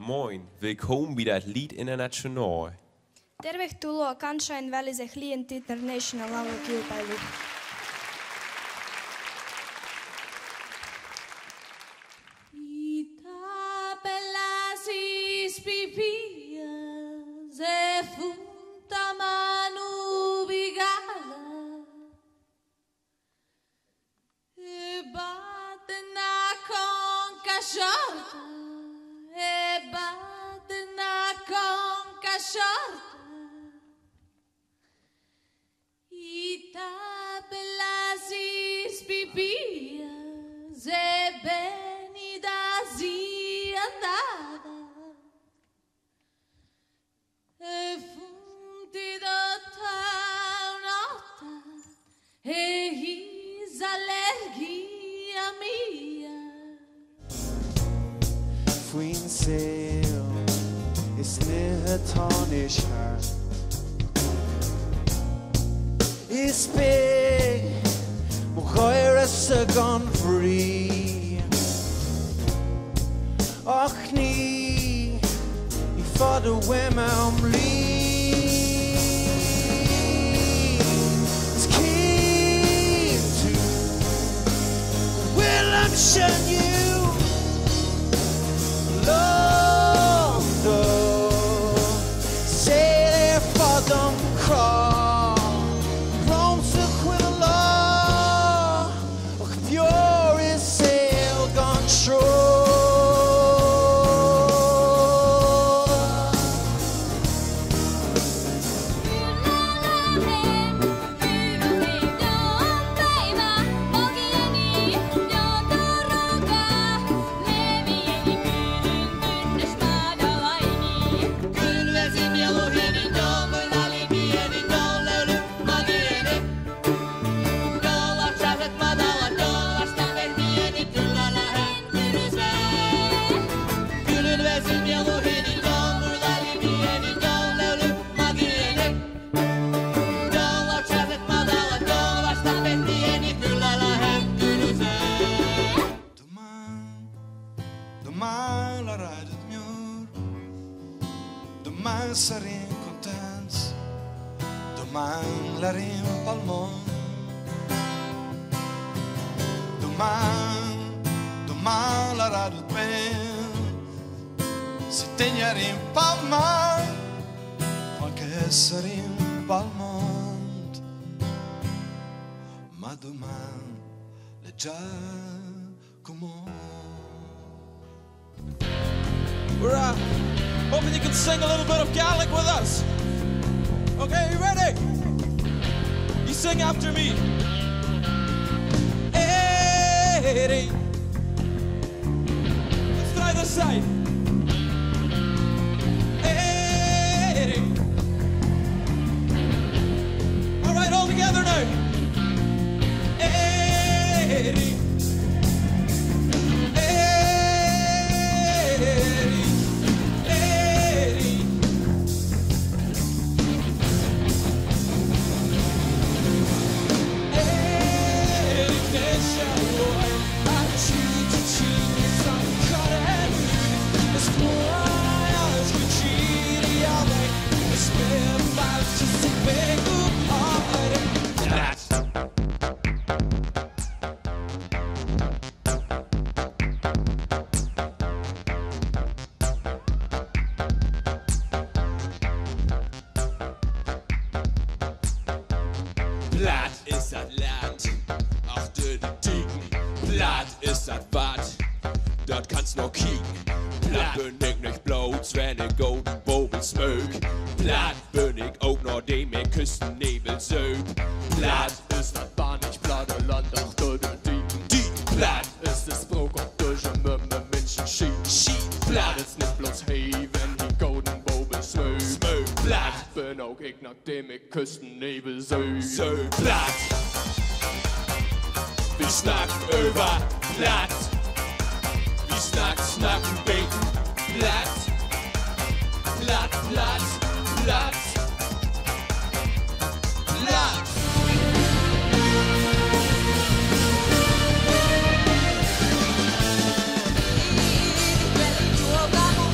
Moin, willkommen wieder at Lied International. Tervetuloa kansainvälisen Client International laulukilpailuun. Fuin sel is nehatonish her is big mochoir a gone free och ni I fought the women it's key to will I'm shun you Sarem contentes, domani pel món. Domani la ràdio et ben, si tenyarem pel mar, el que serem pel món. Ma domani le già comò. We're hoping you can sing a little bit of Gaelic with us. Okay, you ready? You sing after me. Hey, let's try this side. Hey, all right, all together now. Hey. Platt ist das Land, auch die Dicken. Platt ist das Bad, dort kannst noch kicken. Platt bin ich nicht bloß, wenn ich golden Bobel smög. Platt bin ich auch noch dem ich Küstennebel sög. Platt ist das Bad, nicht platte Land, auch die Dicken. Platt ist das Brot, auch durch ein Mömme Menschen schied. Platt ist nicht bloß hey, wenn ich golden Bobel smög. Platt bin auch ich, nachdem ich Küstennebel sög. Platt, wir snacken über Platt. Wir snacken, beten Platt. Platt, Platt, Platt. Platt. Tuo kamu,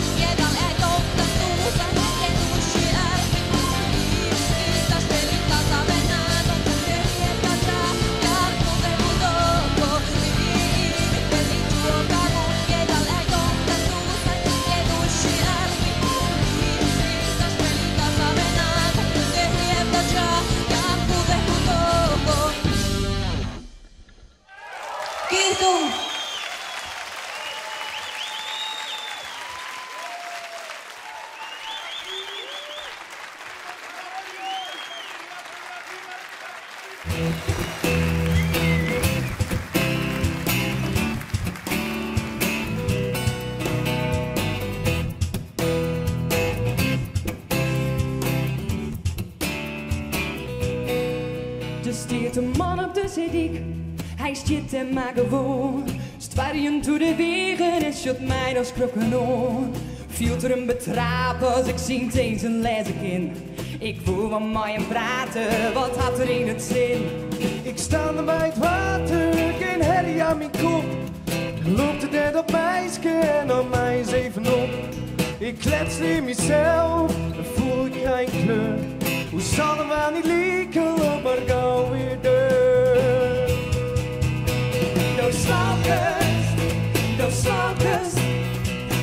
zit ik. Hij stiet en maar gewoon. Stwarjen door de wegen en shot mij als krokenon. Viel er een betrap als ik zie eens een les ik in. Ik voel van mij en praten, wat had er in het zin? Ik sta er bij het water, geen herrie aan mijn kop. Loopt het net op meisje en op mij eens even op. Ik klets in mezelf, dan voel ik geen kleur. Hoe zal er wel niet lieken, loop maar gauw weer deur.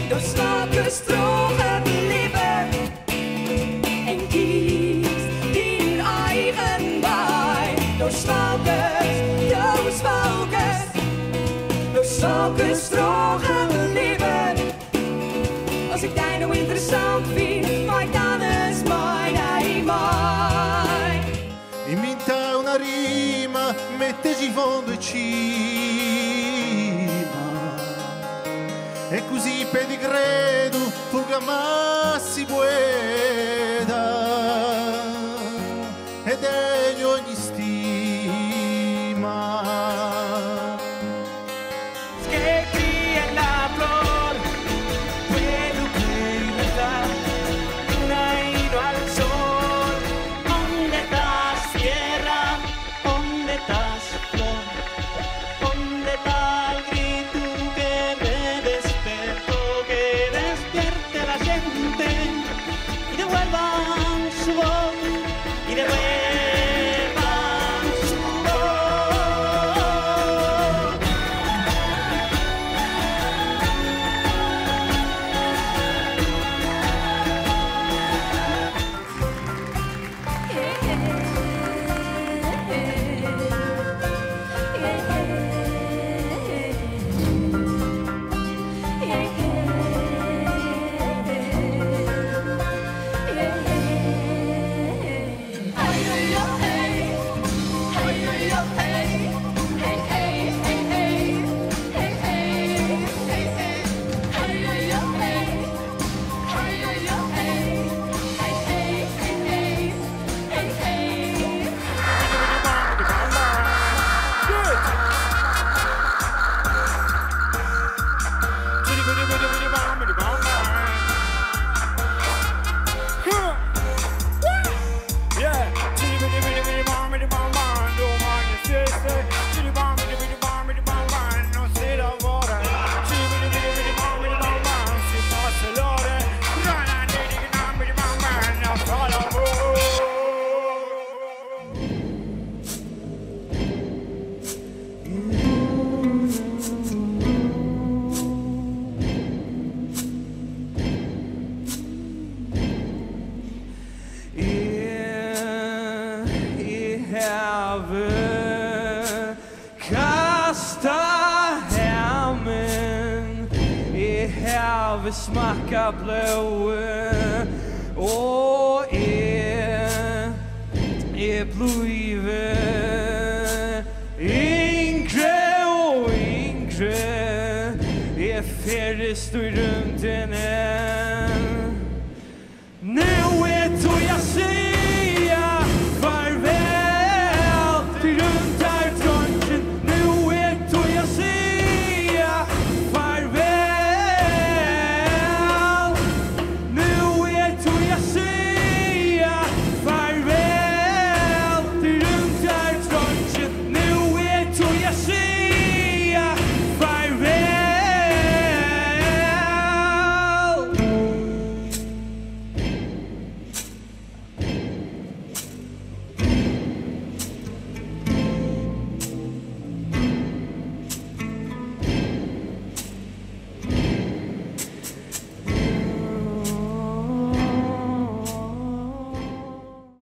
Those slokers drogen liever. En kies die eigen bij. Those slokers drogen liever. Als ik jij nou interessant vind, maar dan is mijn mijn. Inventa una rima, metteci fondo e cima. E così per di credo, fuga ma si pueda. E degno ogni stima. Que cría en la flor, puedo plantar un aire al sol. ¿Dónde estás, tierra? ¿Dónde estás, flor? ¿Dónde está el grito que me despertó? Que despierte la gente y devuelvan su voz y devuelvan su voz. Vi smakar blåa och blivit yngre och yngre. Färre står runt en